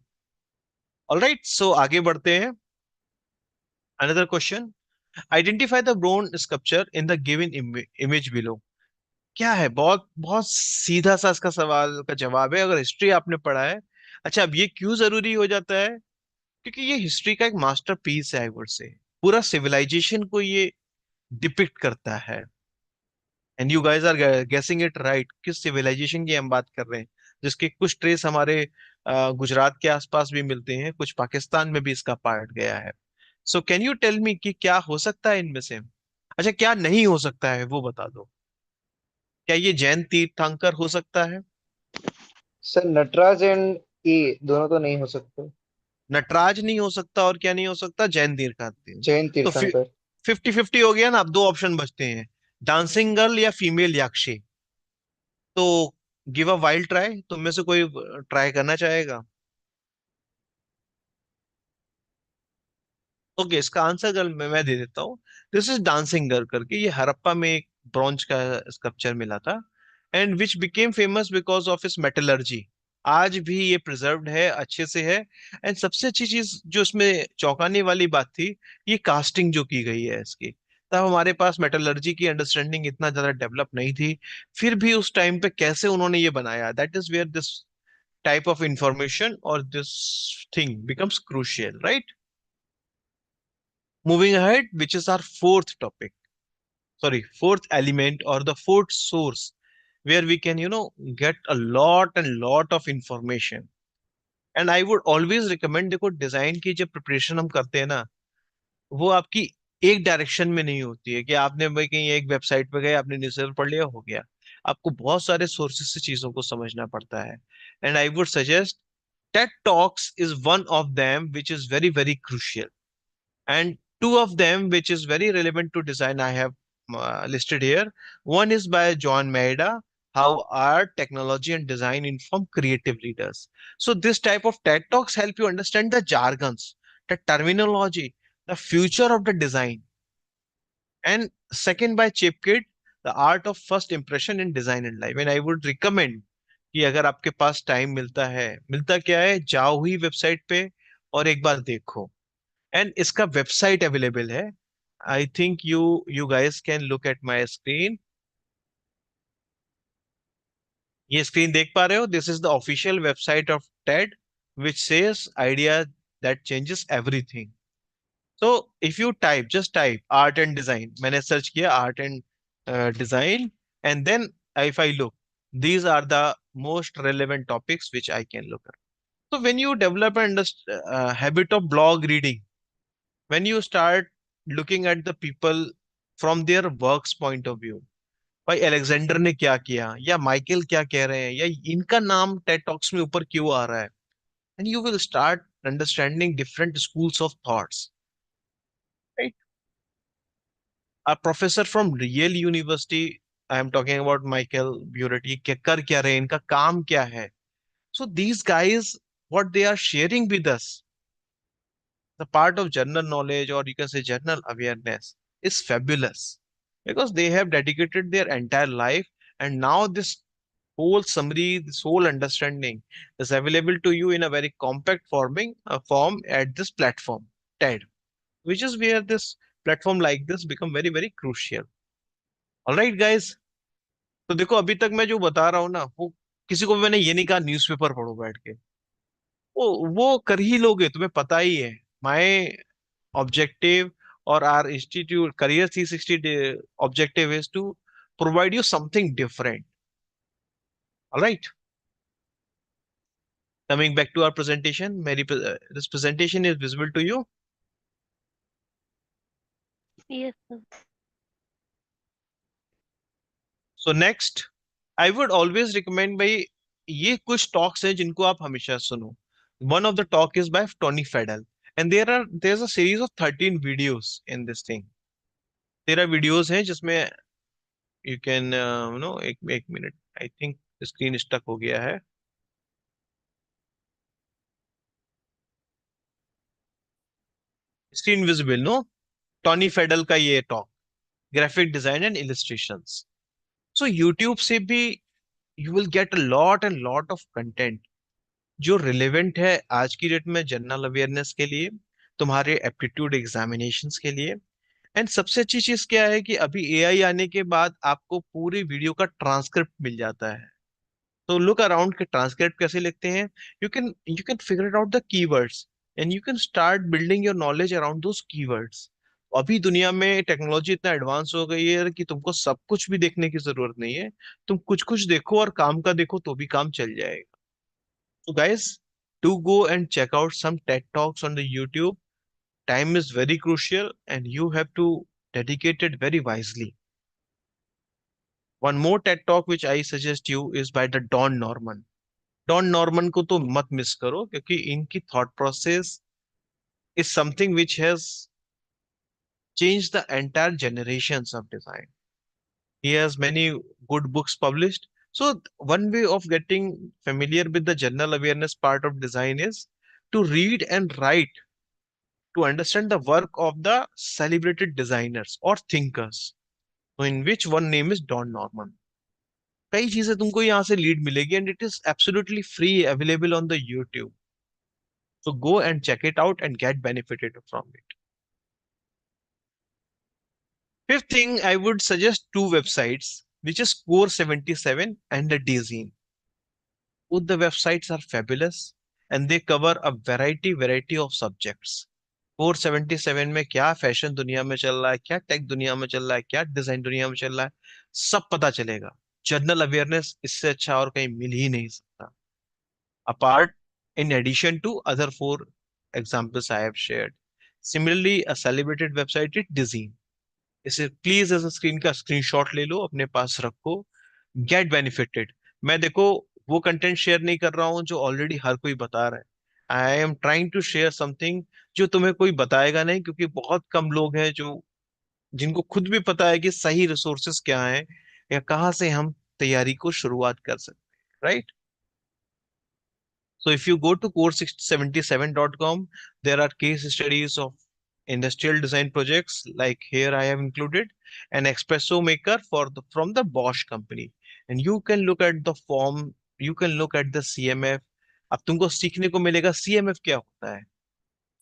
All right, so आगे बढ़ते हैं. Another question. Identify the bronze sculpture in the given image below. क्या है? बहुत बहुत सीधा सा इसका सवाल का जवाब है अगर हिस्ट्री आपने पढ़ा है. अच्छा, अब ये क्यों जरूरी हो जाता है? क्योंकि ये हिस्ट्री का एक मास्टरपीस है, आई वुड से. पूरा सिविलाइजेशन को ये डिपिक्ट करता है. And you guys are guessing it right, किस सिविलाइजेशन की हम बात कर रहे हैं, जिसके कुछ ट्रेस हमारे गुजरात के आसपास भी मिलते हैं, कुछ पाकिस्तान में भी इसका पार्ट गया है. So can you tell me कि क्या हो सकता है इनमें से? अच्छा, क्या नहीं हो सकता है वो बता दो. क्या ये जैन तीर्थंकर हो सकता है?
Sir, नटराज एंड ए दोनों तो नहीं हो सकते.
नटराज नहीं हो सकता, और क्या नहीं हो सकता? जैन तीर्थंकर.
जैन
तो
तीर्थंकर.
50-50 हो गया ना. अब दो ऑप्शन बचते हैं, डांसिंग गर्ल या फीमेल याक्षी. तो गिव अ वाइल्ड ट्राई, तुम में से कोई ट्राई करना चाहेगा? ओके, इसका आंसर गर्ल मैं दे देता हूँ. दिस इज डांसिंग गर्ल करके, ये हड़प्पा में एक ब्रॉन्ज का स्कल्पचर मिला था, and which became famous because of इस मेटलर्जी. आज भी ये प्रिजर्व्ड है, अच्छे से है. एंड सबसे अच्छी चीज जो इसमें चौंकाने वाली बात थी, ये कास्टिंग जो की गई है इसकी. तब हमारे पास मेटलर्जी की अंडरस्टैंडिंग इतना ज्यादा डेवलप नहीं थी, फिर भी उस टाइम पे कैसे उन्होंने ये बनाया, that is where this type of information और this thing becomes crucial, right? Moving ahead, which is our fourth topic, sorry, fourth element or the fourth source where we can, get a lot and lot of information. And I would always recommend, देखो design की जब preparation हम करते हैं ना, वो आपकी एक डायरेक्शन में नहीं होती है कि आपने भाई कहीं एक वेबसाइट पे गए, आपने न्यूज़पेपर पढ़ लिया, हो गया. आपको बहुत सारे सोर्सेस से चीजों को समझना पड़ता है. And I would suggest Ted talks is one of them which is very very crucial. And two of them which is very relevant to design I have listed here. One is by John Maeda, how art, technology and design inform creative leaders. So this type of TED talks help you understand the jargons, the terminology, the future of the design. And second by Chip Kid, the art of first impression in design and life. And I would recommend कि अगर आपके पास time मिलता है, मिलता क्या है, जाओ ही website पे और एक बार देखो. एंड इसका वेबसाइट अवेलेबल है. I think you guys can look at my screen. ये स्क्रीन देख पा रहे हो? This is the official website of TED which says idea that changes everything. So if you type, just type art and design, मैंने search किया art and design, and then if I look, these are the most relevant topics which I can look at. So when you develop a habit of blog reading, when you start looking at the people from their works point of view, भाई Alexander ने क्या किया, या Michael क्या कह रहे हैं, या इनका नाम टेड टॉक्स में ऊपर क्यों आ रहा है, and you will start understanding different schools of thoughts, right? A professor from real university, I am talking about Michael ब्यूरेटी, क्या कर क्या रहे हैं, इनका काम क्या है. So these guys, what they are sharing with us, the part of general knowledge or you can say general awareness, is fabulous because they have dedicated their entire life, and now this whole summary, this whole understanding is available to you in a very compact form at this platform, TED, which is where this platform like this become very, very crucial. All right, guys. तो देखो अभी तक मैं जो बता रहा हूँ ना, वो किसी को भी मैंने ये नहीं कहा न्यूज़पेपर पढ़ो बैठ के, वो कर ही लोगे, तुम्हें पता ही है. My objective or our institute career 360 objective is to provide you something different. All right, coming back to our presentation, this presentation is visible to you.
Yes, sir.
So next, I would always recommend भाई, ये कुछ talks हैं जिनको आप हमेशा सुनो. One of the talk is by Tony Fadell, and there's a series of 13 videos in this thing. 13 videos हैं जिसमें you can एक minute, I think screen stuck हो गया है. Screen visible no. टॉनी फेडल का ये talk, graphic design and illustrations. So YouTube से भी you will get a lot and lot of content जो रिलेवेंट है आज की डेट में जनरल अवेयरनेस के लिए, तुम्हारे एप्टीट्यूड एग्जामिनेशंस के लिए. एंड सबसे अच्छी चीज क्या है कि अभी एआई आने के बाद आपको पूरी वीडियो का ट्रांसक्रिप्ट मिल जाता है. तो लुक अराउंड के ट्रांसक्रिप्ट कैसे लिखते हैं. You can figure it out the keywords and you can start building your knowledge around those keywords. अभी दुनिया में टेक्नोलॉजी इतना एडवांस हो गई है कि तुमको सब कुछ भी देखने की जरूरत नहीं है. तुम कुछ कुछ देखो और काम का देखो तो भी काम चल जाएगा. So guys, do go and check out some TED Talks on the YouTube. Time is very crucial and you have to dedicate it very wisely. One more TED Talk which I suggest you is by the Don Norman. Don Norman को तो मत miss करो क्योंकि इनकी thought process is something which has changed the entire generations of design. He has many good books published. So one way of getting familiar with the general awareness part of design is to read and write to understand the work of the celebrated designers or thinkers, so in which one name is Don Norman. कई चीजें तुमको यहाँ से lead मिलेगी and it is absolutely free available on the YouTube. So go and check it out and get benefited from it. Fifth thing, I would suggest two websites, which is Core 77 and the Dazine. Both the websites are fabulous and they cover a variety of subjects. 477 में क्या fashion दुनिया में चल रहा है, क्या take दुनिया में चल रहा है, क्या डिजाइन दुनिया में चल रहा है, सब पता चलेगा. जनरल अवेयरनेस इससे अच्छा और कहीं मिल ही नहीं सकता. Apart, in addition to other four examples I have shared. Similarly, a celebrated website is Dizzy. इसे प्लीज ऐसा स्क्रीन का स्क्रीनशॉट ले लो, अपने पास रखो, गेट बेनिफिटेड. मैं देखो वो कंटेंट शेयर नहीं कर रहा हूँ जो ऑलरेडी हर कोई बता रहा है. I am trying to share something जो तुम्हें कोई बताएगा नहीं, क्योंकि बहुत कम लोग हैं जो जिनको खुद भी पता है कि सही रिसोर्सेस क्या है या कहाँ से हम तैयारी को शुरुआत कर सकते हैं. Right. So if you go to core77.com, there are case studies of industrial design projects. Like here I have included an espresso maker from the Bosch company. And you can look at the form, you can look at the CMF. अब तुमको सीखने को मिलेगा CMF क्या होता है.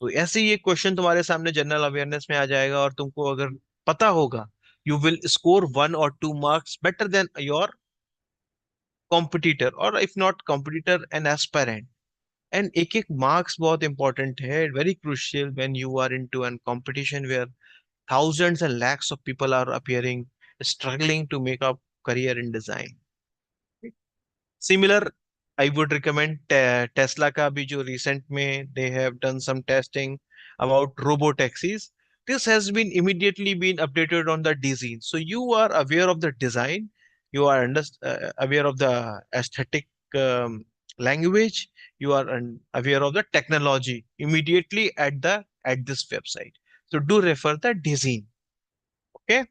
तो ऐसे ही एक क्वेश्चन तुम्हारे सामने जनरल अवेयरनेस में आ जाएगा और तुमको अगर पता होगा, you will score 1 or 2 marks better than your competitor, or if not competitor, an aspirant. And एक एक marks बहुत important है, very crucial when you are into a competition where thousands and lakhs of people are appearing, struggling to make a career in design. Similar, I would recommend Tesla का भी जो recent में they have done some testing about robo taxis. This has been immediately been updated on the design. So you are aware of the design, you are aware of the aesthetic language, you are aware of the technology immediately at this website. So do refer the design. Okay.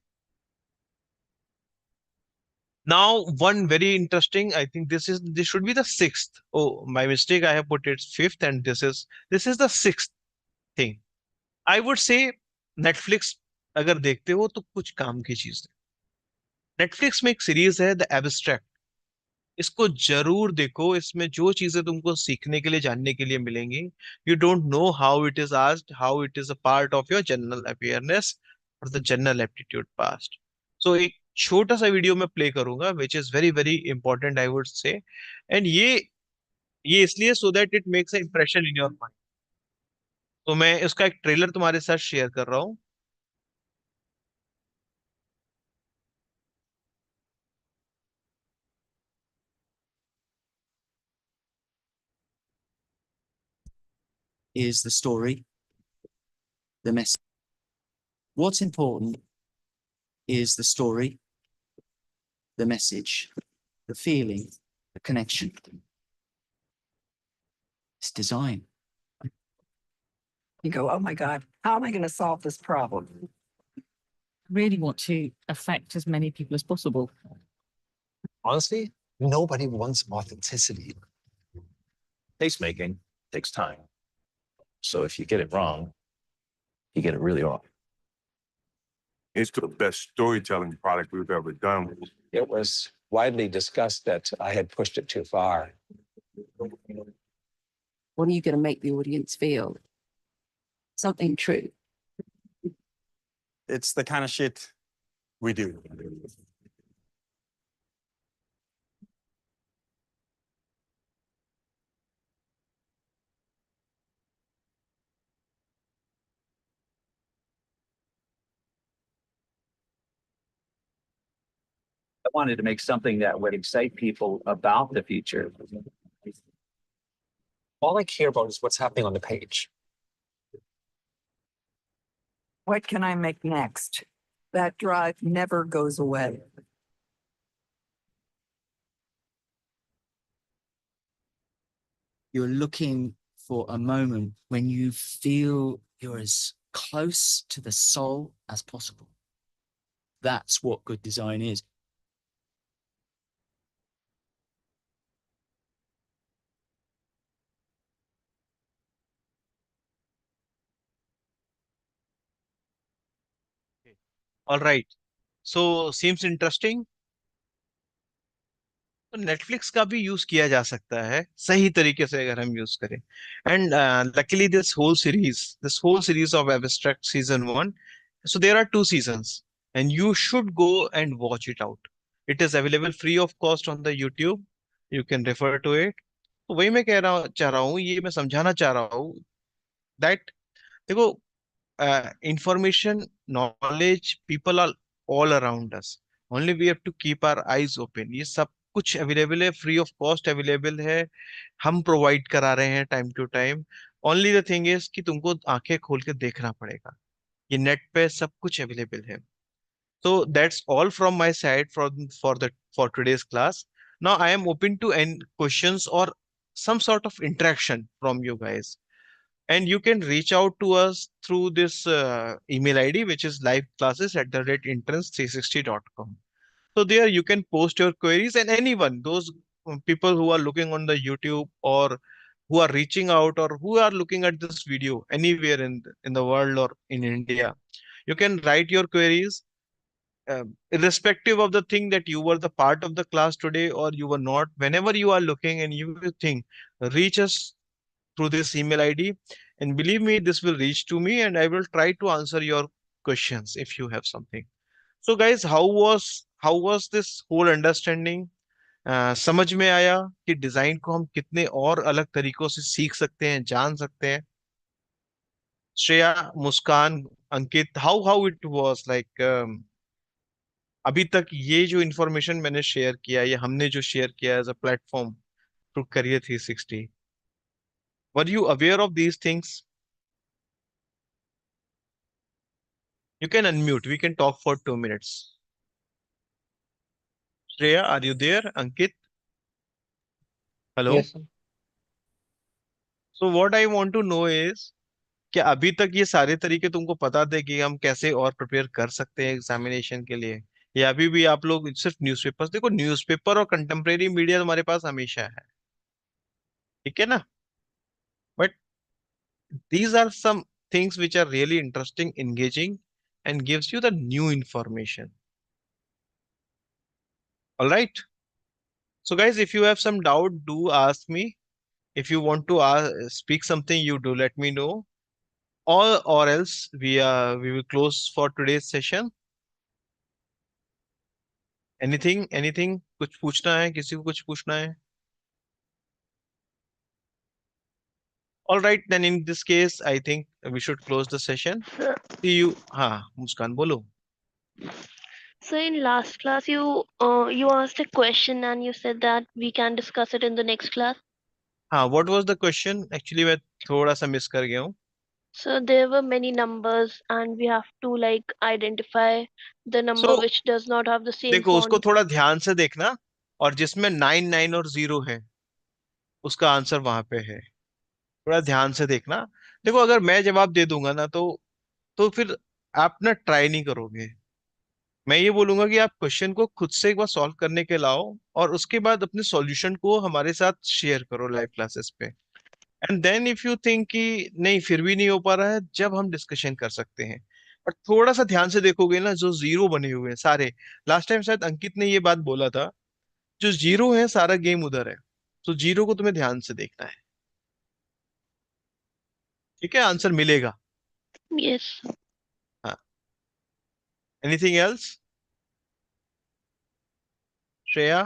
Now, one very interesting, I think this should be the sixth. Oh, my mistake. I have put it fifth, and this is the sixth thing. I would say Netflix अगर देखते हो तो कुछ काम की चीज है. Netflix में एक सीरीज है द एब्स्ट्रैक्ट. इसको जरूर देखो, इसमें जो चीजें तुमको सीखने के लिए, जानने के लिए मिलेंगी, you don't know how it is asked, how it is a part of your general awareness और द जनरल एप्टीट्यूड पास्ट। सो एक छोटा सा वीडियो मैं प्ले करूंगा which is very very important I would say, and ये इसलिए so that it makes a impression in your mind. तो मैं इसका एक ट्रेलर तुम्हारे साथ शेयर कर रहा हूँ।
Is the story, the message. What's important is the story, the message, the feeling, the connection. It's design.
You go, oh my God, how am I going to solve this problem?
Really want to affect as many people as possible.
Honestly, nobody wants authenticity.
Tastemaking takes time. So if you get it wrong, you get it really wrong.
It's the best storytelling product we've ever done.
It was widely discussed that I had pushed it too far.
What are you going to make the audience feel? Something true.
It's the kind of shit we do.
I wanted to make something that would excite people about the future.
All I care about is what's happening on the page.
What can I make next? That drive never goes away.
You're looking for a moment when you feel you're as close to the soul as possible. That's what good design is.
All right. So seems interesting. तो Netflix का भी use किया जा सकता है सही तरीके से अगर हम यूज करें। And luckily this whole series of abstract season 1, so there are 2 seasons and you should go and watch it out. It is available free of cost on the YouTube. You can refer to it. तो वही मैं चाह रहा हूँ, ये मैं समझाना चाह रहा हूँ दैट देखो, information, knowledge, people are all around us. Only we have to keep our eyes open. ये सब कुछ अवेलेबल है, फ्री ऑफ कॉस्ट अवेलेबल है, हम प्रोवाइड करा रहे हैं time to time. Only the thing is कि तुमको आंखें खोल के देखना पड़ेगा। ये नेट पे सब कुछ अवेलेबल है। So that's all from my side for today's class. Now I am open to any questions or some sort of interaction from you guys. And you can reach out to us through this email ID, which is liveclasses@entrance360.com. So there you can post your queries, and anyone, those people who are looking on the YouTube or who are reaching out or who are looking at this video anywhere in the world or in India, you can write your queries, irrespective of the thing that you were the part of the class today or you were not. Whenever you are looking and you think, reach us through this email ID, and believe me, this will reach to me and I will try to answer your questions if you have something. So guys, how was this whole understanding? समझ में आया कि design को हम कितने और अलग तरीकों से सीख सकते हैं, जान सकते हैं? श्रेया, मुस्कान, अंकित, हाउ इट वाज लाइक, अभी तक ये जो इंफॉर्मेशन मैंने शेयर किया, ये हमने जो शेयर किया as a platform through career 360, were you aware of these things? You can unmute. We can talk for 2 minutes. Shreya, are you there? Ankit? Hello?
Yes, sir.
So what I want to know is कि अभी तक ये सारे तरीके तुमको पता थे कि हम कैसे और प्रिपेयर कर सकते हैं एग्जामिनेशन के लिए, या अभी भी आप लोग सिर्फ न्यूज़पेपर्स? देखो, न्यूज़पेपर और कंटेम्प्रेरी मीडिया तुम्हारे पास हमेशा है, ठीक है ना? But these are some things which are really interesting, engaging, and gives you the new information. All right. So guys, if you have some doubt, do ask me. If you want to speak something, you do let me know. Or else we will close for today's session. Anything? कुछ पूछना है? किसी को कुछ पूछना है? All right, then in this case, I think we should close the session.
Sir,
See you. हाँ, मुस्कान बोलो.
so in last class you asked a question and you said that we can discuss it in the next class.
हाँ, what was the question? Actually, मैं थोड़ा सा miss कर गया हूँ.
So there were many numbers and we have to like identify the number
So
which does not have the same
देखो उसको
font.
थोड़ा ध्यान से देखना और जिसमें 9 9 और 0 है उसका आंसर वहां पे है. थोड़ा ध्यान से देखना. देखो अगर मैं जवाब दे दूंगा ना तो फिर आप ना ट्राई नहीं करोगे. मैं ये बोलूंगा कि आप क्वेश्चन को खुद से एक बार सॉल्व करने के लाओ और उसके बाद अपने सॉल्यूशन को हमारे साथ शेयर करो लाइव क्लासेस पे. And then if you think कि नहीं फिर भी नहीं हो पा रहा है, जब हम डिस्कशन कर सकते हैं. और थोड़ा सा ध्यान से देखोगे ना, जो जीरो बने हुए हैं सारे, लास्ट टाइम शायद अंकित ने ये बात बोला था, जो जीरो है सारा गेम उधर है. तो जीरो को तुम्हें ध्यान से देखना है. ठीक है, आंसर मिलेगा.
Yes.
हाँ. Anything else? Shreya?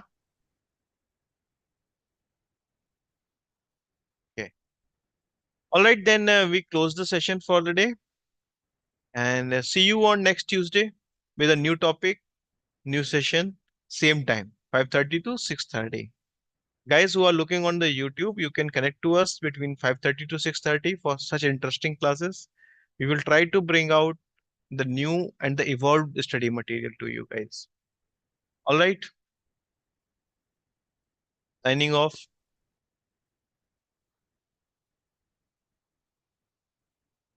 Okay. All right, then we close the session for the day and see you on next Tuesday with a new topic, new session, same time, 5:30 to 6:30. Guys who are looking on the YouTube, you can connect to us between 5:30 to 6:30 for such interesting classes. We will try to bring out the new and the evolved study material to you guys. All right. Signing off.